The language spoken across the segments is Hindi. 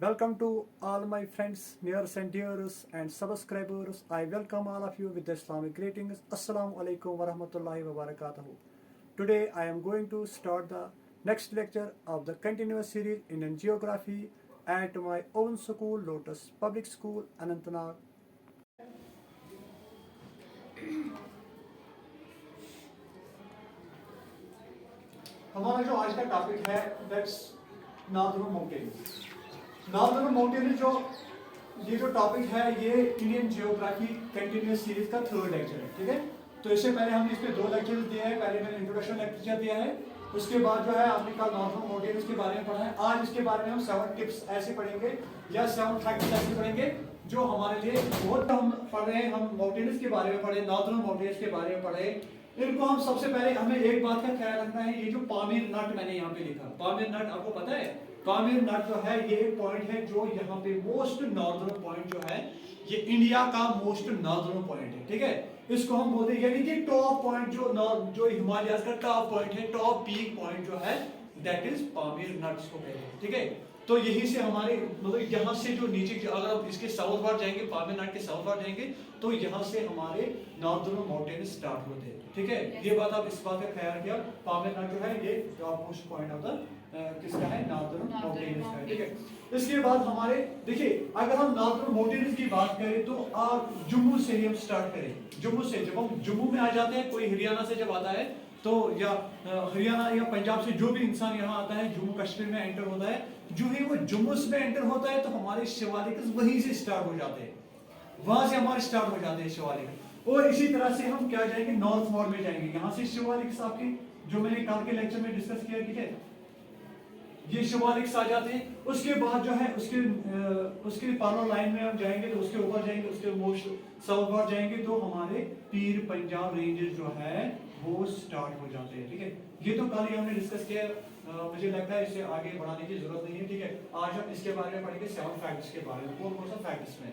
Welcome to all my friends, nears and dears and subscribers. I welcome all of you with the Islamic greetings. Assalamu alaikum wa rahmatullahi wa barakatuhu. Today I am going to start the next lecture of the continuous series in geography at my own school, Lotus Public School, Anantnag. हमारा जो आज का टॉपिक है that's northern mountains. Northern mountains जो ये जो टॉपिक है ये इंडियन जियोग्राफी कंटिन्यूअस सीरीज का थर्ड लेक्चर है, ठीक है। तो इससे पहले हमने इस पे दो लेक्चर दिए हैं। पहले मैंने इंट्रोडक्शन लेक्चर दिया है, उसके बाद जो है आपने कल नॉर्दर्न माउंटेन्स के बारे में पढ़ा है। आज इसके बारे में हम 7 टिप्स ऐसे पढ़ेंगे या 7 फैक्ट्स ऐसे पढ़ेंगे जो हमारे लिए बहुत हम पढ़ रहे हैं। हम माउंटेन्स के बारे में पढ़े, नॉर्दर्न माउंटेन्स के बारे में पढ़े। इनको हम सबसे पहले हमें एक बात का ख्याल रखना है, ये जो पामीर नट मैंने यहाँ पे लिखा, पामीर नट आपको पता है, पामीर नट जो है ये एक पॉइंट है जो यहाँ पे मोस्ट नॉर्दर्न पॉइंट जो है ये इंडिया का मोस्ट नॉर्दर्न पॉइंट है, ठीक है। इसको हम बोलते हैं यानी कि टॉप पॉइंट जो हिमालय का टॉप पॉइंट है, टॉप पीक पॉइंट जो है दैट इज पामीर नट्स को कहते हैं, ठीक है। तो यही से हमारे मतलब यहाँ से जो नीचे अगर आप इसके साउथ वार्ड जाएंगे, पामीर नट के साउथ वार्ड जाएंगे तो यहाँ से हमारे नॉर्दर्न माउंटेन स्टार्ट होते हैं, ठीक है। ये बात आप इस बात का ख्याल किया, पामीर नट जो है ये top most point of the किसका है, नॉर्दर्न माउंटेन्स का, ठीक है। इसके बाद हमारे देखिए अगर हम नॉर्दर्न माउंटेन्स की बात करें तो आप जम्मू से ही हम स्टार्ट करें। जम्मू से जब हम जम्मू में आ जाते हैं, कोई हरियाणा से जब आता है तो या हरियाणा या पंजाब से जो भी इंसान यहाँ आता है जम्मू कश्मीर में एंटर होता है, जो ही वो जम्मू में एंटर होता है तो हमारे शिवालिक वहीं से स्टार्ट हो जाते हैं, वहां से हमारे स्टार्ट हो जाते हैं शिवालिक। और इसी तरह से हम क्या जाएंगे, नॉर्थ मोर में जाएंगे, यहाँ से शिवालिक आपकी जो मैंने कल के लेक्चर में डिस्कस किया, ठीक है, ये शिवालिक आ जाते हैं। उसके बाद जो है उसके पैरेलल लाइन में हम जाएंगे तो उसके ऊपर जाएंगे, उसके मोस्ट साउथ वार्ड जाएंगे तो हमारे पीर पंजाब रेंजेस जो है वो स्टार्ट हो जाते हैं, ठीक है। ये तो कल ही हमने डिस्कस किया, मुझे लगता है इसे आगे बढ़ाने की जरूरत नहीं है, ठीक है। आज हम इसके बारे में पढ़ेंगे 7 फैक्ट्स के बारे में। कौन कौन सा फैक्ट इसमें,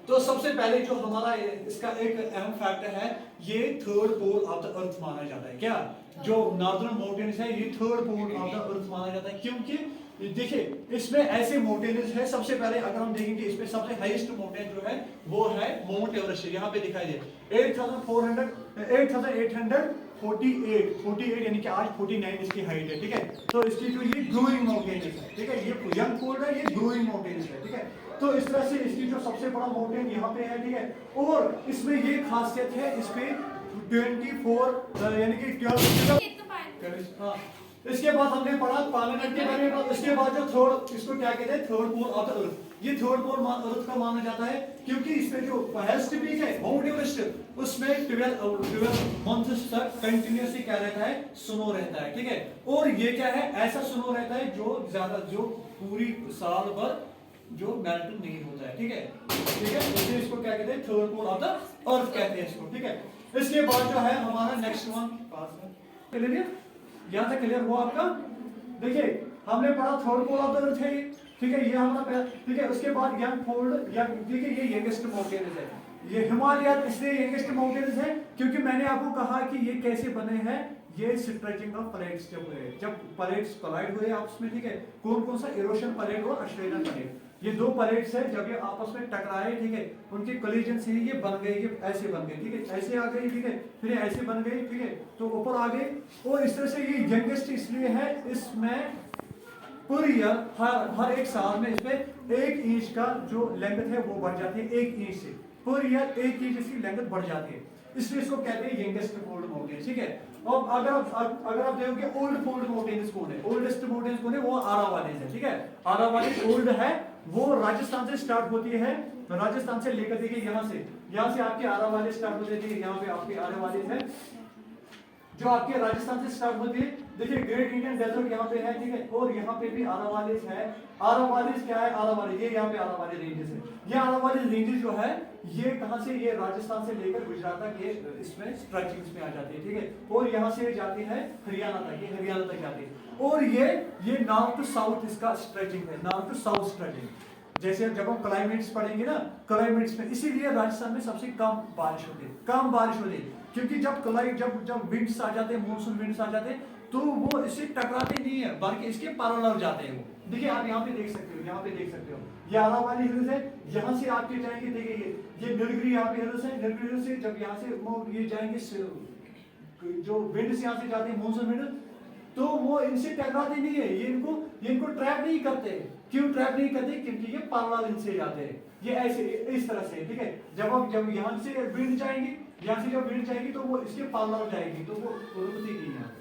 तो सबसे पहले जो हमारा इसका एक अहम फैक्ट है, ये third pole of the earth माना जाता है। क्या जो नॉर्दर्न माउंटेन्स है ये third pole of the earth माना जाता है, क्योंकि देखिए इसमें ऐसे माउंटेन्स है। सबसे पहले अगर हम देखेंगे इसमें सबसे हाईएस्ट माउंटेन जो है वो है माउंट एवरेस्ट, यहाँ पे दिखाई दे 8848 यानी कि आज 49 इसकी हाइट है, ठीक है। तो इसकी जो ये ग्रोइंग माउंटेन है, ठीक है, ये यंग पोल है, ये ग्रोइंग माउंटेन है, ठीक है। तो इस तरह से इसकी जो सबसे बड़ा माउंटेन यहाँ पे है, ठीक है। और इसमें ये खासियत है, इस पे 24 यानी कि 12 हाँ। इसके बाद हमने पढ़ा पामीर नट के बारे में। इसके बाद जो थर्ड, इसको क्या कहते हैं, third pole of the earth. ये थर्ड पोल अर्थ का माना जाता है क्योंकि इसमें जो हाईएस्ट पीक है माउंट एवरेस्ट, उसमें 12 मंथ्स तक कंटिन्यूअसली क्या रहता है, स्नो रहता है, ठीक है। और ये क्या है, ऐसा स्नो रहता है जो पूरी साल भर जो मेल्ट नहीं होता है, ठीक है, ठीक है। इसलिए इसको क्या कहते हैं, third pole of the earth कहते हैं इसको, ठीक है। इसके बाद जो है हमारा नेक्स्ट वन पास है, क्लियर, यहाँ तक क्लियर हुआ आपका। देखिए हमने पढ़ा third pole of the earth है, ठीक है, ये हमारा, ठीक है। उसके बाद यंग फोल्ड या देखिए ये यंगेस्ट माउंटेन है, ये हिमालय इसलिए यंगेस्ट माउंटेन है क्योंकि मैंने आपको कहा कि ये कैसे बने हैं, ये स्ट्रेचिंग ऑफ प्लेट्स जब हुए, जब प्लेट्स कोलाइड हुए आपस में, ठीक है। कौन कौन सा, इरोशन प्लेट और ऑस्ट्रेलियन प्लेट, ये दो प्लेट्स है, जब ये आपस में टकराए, ठीक है, उनके कोलिजन से ये बन गए, ये ऐसे बन गए, ठीक है, ऐसे आ गई, ठीक है, फिर ऐसे बन गई, ठीक है, तो ऊपर आ गए। और इस तरह से ये यंगेस्ट इसलिए है, इसमें पर ईयर हर एक साल में इसमें 1 इंच का जो लेंथ है वो बढ़ जाती है, 1 इंच से पर ईयर 1 इंच इसकी लेंथ बढ़ जाती है, इसलिए इसको कहते हैं यंगेस्ट फोल्ड माउंटेन, ठीक है। और अगर आप देखोगे ओल्ड फोल्ड माउंटेन्स कौन है, ओल्डेस्ट माउंटेन्स कौन है, वो आरावलीज है, ठीक है। आरावलीज ओल्ड है, वो राजस्थान से स्टार्ट होती है, राजस्थान से लेकर देखिए यहाँ से आपकी आरावली स्टार्ट होती है, यहाँ पे आपकी आरावलीज है जो आपके राजस्थान से स्टार्ट होती है। देखिए ग्रेट इंडियन डेजर्ट यहाँ पे है, ठीक है, और यहाँ पे भी आरावलीज है। आरावलीज क्या है, आरावली ये यहाँ पे आरावली रेंजेस है। ये आरावली रेंजेस जो है ये कहाँ से, ये राजस्थान से लेकर गुजरात तक ये इसमें स्ट्रेचिंग्स में आ जाती है, ठीक है। और यहाँ से जाती है हरियाणा तक, ये हरियाणा तक जाती है। और ये नॉर्थ टू साउथ इसका स्ट्रेचिंग है, नॉर्थ टू साउथ स्ट्रेचिंग। जैसे जब हम क्लाइमेट्स पढ़ेंगे ना, क्लाइमेट्स में इसीलिए राजस्थान में सबसे कम बारिश होती है, क्योंकि जब विंड्स आ जाते हैं, मानसून विंड्स आ जाते हैं तो वो इससे टकराते नहीं है बल्कि इसके पैरेलल जाते हैं वो। देखिए आप यहाँ पे देख सकते हो, यहाँ पे देख सकते हो ये अरावली हिल्स है, यहाँ से आपके जाएंगे देखिए ये नीलगिरी यहाँ पे हिल्स है, नीलगिरी हिल्स से जब यहाँ से ये जाएंगे जो विंड से यहाँ से जाते हैं मानसून विंड, तो वो इनसे टकराते नहीं है, ये इनको ट्रैप नहीं करते। क्यों ट्रैप नहीं करते? क्योंकि ये पैरेलल इनसे जाते हैं, ये ऐसे इस तरह से, ठीक है। जब यहाँ से विंड जाएंगे, यहाँ से जब विंड जाएगी तो वो इसके पैरेलल जाएगी, तो वो रुकती नहीं है।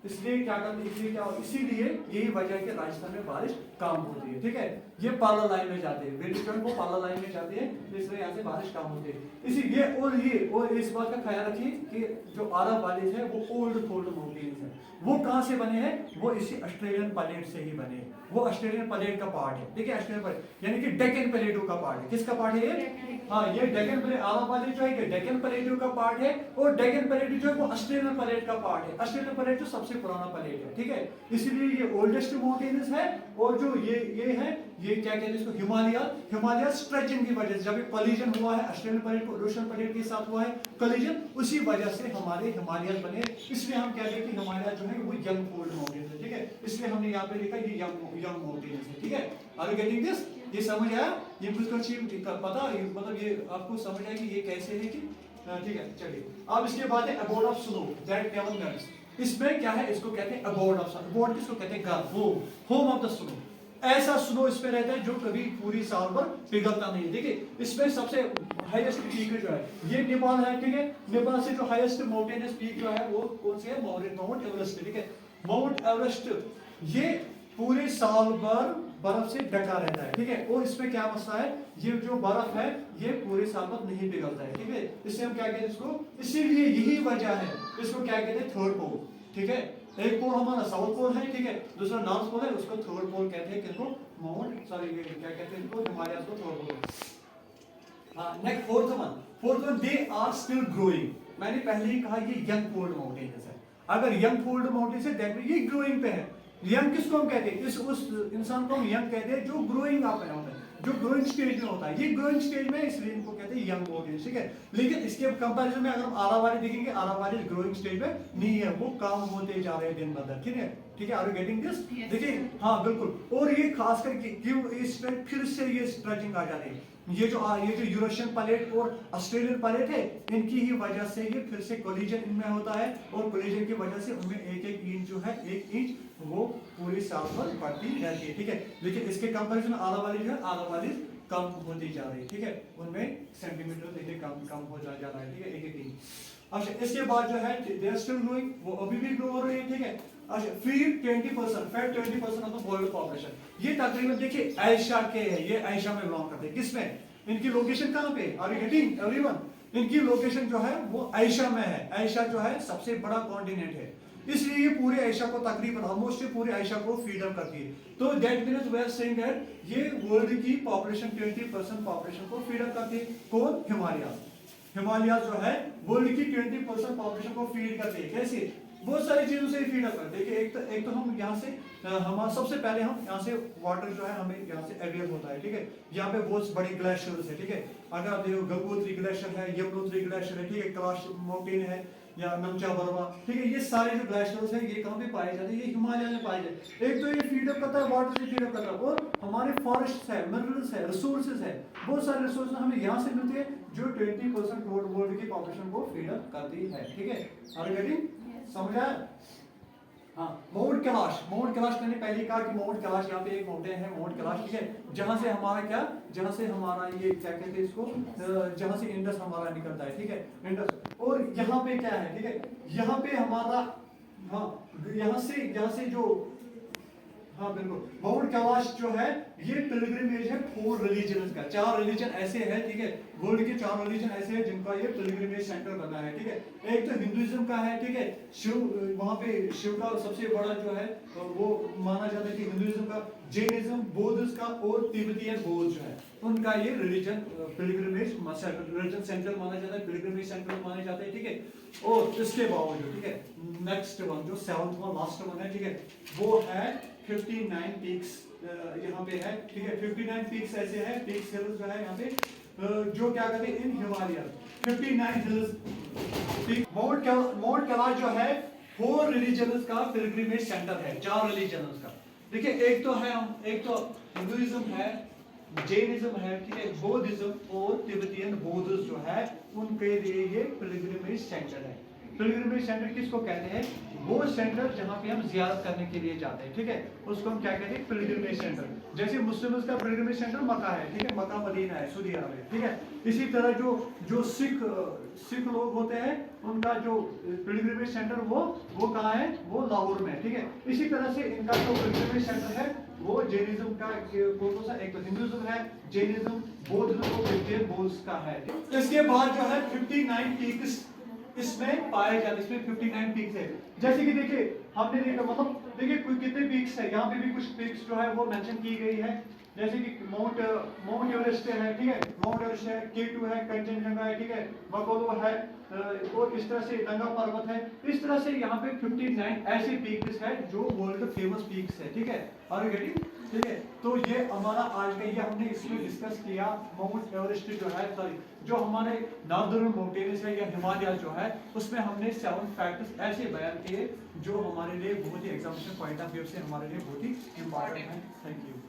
इसलिए क्या करते हैं, इसलिए क्या, इसीलिए यही वजह है कि राजस्थान में बारिश कम होती है, ठीक है। ये पैरेलल लाइन में जाते हैं, विंड जो है वो पैरेलल लाइन में जाते हैं, इसलिए यहाँ से बारिश कम होती है। इसीलिए और इस बात का ख्याल रखिए कि जो अरब वाले है वो ओल्ड फोल्ड माउंटेन्स है, वो कहाँ से बने हैं? वो इसी ऑस्ट्रेलियन प्लेट से ही बने हैं, वो ऑस्ट्रेलियन प्लेट का पार्ट है, ठीक है। ऑस्ट्रेलियन प्लेट यानी कि डेक्कन प्लेटो का पार्ट है। किसका पार्ट है ये? हाँ, ये डेक्कन प्लेट, अरब वाले जो है डेक्कन प्लेटो का पार्ट है, और डेक्कन प्लेटो जो है वो ऑस्ट्रेलियन प्लेट का पार्ट है। ऑस्ट्रेलियन प्लेट जो सबसे पुराना प्लेट है, ठीक है। इसलिए ये ओल्डेस्ट माउंटेन्स है, और जो ये है, ये क्या कहते हैं इसको, हिमालय स्ट्रेचिंग की वजह से जब कोलिजन हुआ है ऑस्ट्रेलियन प्लेट को रूशन प्लेट के साथ हुआ है कोलिजन, उसी वजह से हमारे हिमालय बने। इसलिए हम कहते हैं कि हिमालय जो है वो यंग फोल्ड माउंटेन है, ठीक है। इसलिए हमने यहाँ पे लिखा ये यंग माउंटेन है, ठीक है। Are you getting this? ये समझ आया? ये कुछ पता, मतलब ये आपको समझ आया कि ये कैसे है कि, ठीक है। चलिए अब इसके बाद है abode of snow that never melts. इसमें क्या है, इसको कहते हैं अबोर्ड ऑफ स्नो। अबोर्ड किसको कहते हैं? Home of the snow. ऐसा स्नो इसमें रहता है जो कभी पूरी साल भर पिघलता नहीं है। देखिए इसमें सबसे हाईएस्ट पीक जो है ये नेपाल है, ठीक है। नेपाल से जो हाईएस्ट माउंटेनियस पीक जो है वो कौन सी है? माउंट एवरेस्ट, ठीक है। माउंट एवरेस्ट ये पूरे साल भर बर्फ से ढका रहता है, ठीक है। और इसमें क्या मसला है, ये जो बर्फ है ये पूरे साल भर नहीं पिघलता है, ठीक है। इससे हम क्या कहते हैं इसको, इसीलिए यही वजह है, इसको क्या कहते हैं? थर्ड पोल, ठीक है। एक पोल हमारा साउथ पोल है, ठीक है, दूसरा नॉर्थ पोल है, उसको थर्ड पोल कहते हैं। किसको? ये क्या कहते हैं इनको? हिमालय को थर्ड पोल। हाँ, next fourth one they are still growing. मैंने पहले ही कहा ये यंग फोल्ड माउंटेन्स है। अगर यंग फोल्ड माउंटेन्स है दैट मीन ये ग्रोइंग पे है। यंग किसको हम कहते हैं? उस इंसान को हम यंग कहते हैं जो ग्रोइंग अप है, जो ग्रोइंग स्टेज में होता है। ये ग्रोइंग स्टेज में, इसलिए इनको कहते हैं यंग माउंटेन्स, ठीक है। लेकिन इसके कंपैरिजन में अगर हम आरावली देखेंगे, आरावली ग्रोइंग स्टेज में नहीं है, वो कम होते जा रहे हैं दिन ब दिन, ठीक है, ठीक है। Are you getting this? देखिए हाँ बिल्कुल। और ये खास करके क्यों इसमें फिर से ये स्ट्रेचिंग आ जा रही है, ये जो यूरोशियन प्लेट और ऑस्ट्रेलियन प्लेट है, इनकी ही वजह से ये फिर से कोलिजन इनमें होता है, और कोलिजन की वजह से उनमें एक इंच जो है, 1 इंच वो पूरी साल भर बढ़ती रहती है, ठीक है। लेकिन इसके कंपैरिजन आला वाली जो है, आला वाली कम होती जा रही है, ठीक है। उनमें सेंटीमीटर देखिए कम हो जा रहा है, ठीक है, 1 इंच। अच्छा इसके बाद जो है दे आर स्टिल ग्रोइंग, वो अभी भी ग्रो हो रही है, ठीक है। अच्छा feed 20%, fat 20% of the world population. ये तकरीबन देखिए एशिया के है, ये एशिया में बिलोंग करते हैं। किसमें? इनकी लोकेशन कहाँ पे? Are you getting everyone? इनकी लोकेशन जो है वो एशिया में है। एशिया जो है सबसे बड़ा कॉन्टिनेंट है, इसलिए ये पूरे एशिया को तकरीबन ऑलमोस्ट पूरे एशिया को फीडर करती है। तो that means we are saying that ये वर्ल्ड की पॉपुलेशन 20% पॉपुलेशन को फीडर करती है। कौन? हिमालय जो है वर्ल्ड की 20% पॉपुलेशन को फीड करती है। कैसे? बहुत सारी चीजों से फीड अप करते हैं। एक तो हम यहाँ से हमारा सबसे पहले हम यहाँ से वाटर जो है हमें यहाँ से अवेल होता है, ठीक है। यहाँ पे बहुत बड़ी ग्लेशियर्स है, ठीक है। अगर आप देखो गंगोत्री ग्लेशियर है, यमुनोत्री ग्लेशियर है, ठीक है, कैलाश माउंटेन है या नमचा बर्मा, ठीक है। ये सारे जो ग्लेशियर्स है ये कहाँ पे पाए जाते हैं? ये हिमालय में पाए जाते हैं। एक तो ये फीड अप करता है, वाटर से फीड अप करता है, और हमारे फॉरेस्ट है, मिनरल्स है, रिसोर्सेज है, बहुत सारे रिसोर्सेज हमें यहाँ से मिलते हैं जो 20% वर्ल्ड की पॉपुलेशन को फीड अप करती है, ठीक है। Are you getting? समझ आया? हाँ, माउंट कैलाश मैंने पहले कहा कि माउंट कैलाश यहाँ पे एक माउंटेन है, माउंट कैलाश, ठीक है। जहाँ से हमारा ये क्या कहते हैं इसको, जहाँ से इंडस हमारा निकलता है, ठीक है, इंडस। और यहाँ पे क्या है, ठीक है, यहाँ पे हमारा, हाँ, यहाँ से जो, हाँ बिल्कुल, माउंट कैलाश जो है ये पिलग्रिमेज है 4 रिलीजन का। 4 रिलीजन ऐसे हैं, ठीक है, वर्ल्ड के 4 रिलीजन ऐसे हैं जिनका ये पिलग्रिमेज सेंटर बना है, ठीक है। एक तो हिंदुइज्म का है, ठीक है, शिव, वहाँ पे शिव का सबसे बड़ा जो है वो माना जाता है कि हिंदुइज्म का, जैनिज्म, बौद्धिज्म का, और तिब्बतियन बौद्ध जो है उनका ये रिलीजन पिलग्रिमेज रिलीजन सेंटर माना जाता है, पिलग्रिमेज सेंटर माने जाते हैं, ठीक है। और इसके बावजूद, ठीक है, नेक्स्ट वन जो 7th वन लास्ट वन है, ठीक है, वो है 59 पीक्स यहाँ पे है, ठीक है। 59 पीक्स ऐसे हैं, पीक्स हिल्स जो है यहाँ पे जो क्या कहते हैं इन हिमालय 59 हिल्स। माउंट कैलाश जो है 4 रिलीजन्स का पिलग्रिमेज सेंटर है, 4 रिलीजन्स का। देखिए एक तो हिंदुइज्म है, जैनिज्म है, ठीक है, बौद्धिज्म और तिब्बतियन बौद्ध जो है उनके लिए ये पिलग्रिमेज सेंटर है। पिलग्रिमेज सेंटर किसको कहते हैं? वो सेंटर जहाँ पे हम जियारत करने के लिए जाते हैं, ठीक है, उसको हम क्या कहते हैं? Pilgrimage centre. जैसे मुस्लिम्स का पिलग्रिमेज सेंटर मक्का है, ठीक है, मक्का मदीना है सऊदी अरब, ठीक है। इसी तरह जो सिख लोग होते हैं उनका जो पिलग्रिमेज सेंटर वो कहाँ है? वो लाहौर में है, ठीक है। इसी तरह से इनका जो पिलग्रिमेज सेंटर है वो जैनिज्म का कौन सा? एक तो हिंदुइज्म है, जैनिज्म, बौद्धिज्म और तिब्बतियन बौद्ध का है। इसके बाद जो है 59 पीक्स इसमें पाए जाते, इसमें 59 पीक्स है। जैसे कि देखिए हमने देखा, मतलब देखिए कितने पीक्स है, यहाँ पे भी कुछ पीक्स जो है वो मेंशन की गई है। जैसे कि माउंट एवरेस्ट है, ठीक है, माउंट एवरेस्ट है, K2 है, कंचनजंगा है, ठीक है, मकोलो है, और इस तरह से नंगा पर्वत है। इस तरह से यहाँ पे 59 ऐसे पीक्स है जो वर्ल्ड फेमस पीक्स है, ठीक है। और ठीक है, तो ये हमारा आज का ये हमने इसमें डिस्कस किया माउंट एवरेस्ट जो है, सॉरी जो हमारे नॉर्दर्न माउंटेन्स है या हिमालय जो है उसमें हमने 7 फैक्ट्स ऐसे बयान किए जो हमारे लिए बहुत ही एग्जामिनेशन पॉइंट ऑफ व्यू से हमारे लिए बहुत ही इंपॉर्टेंट है। Thank you.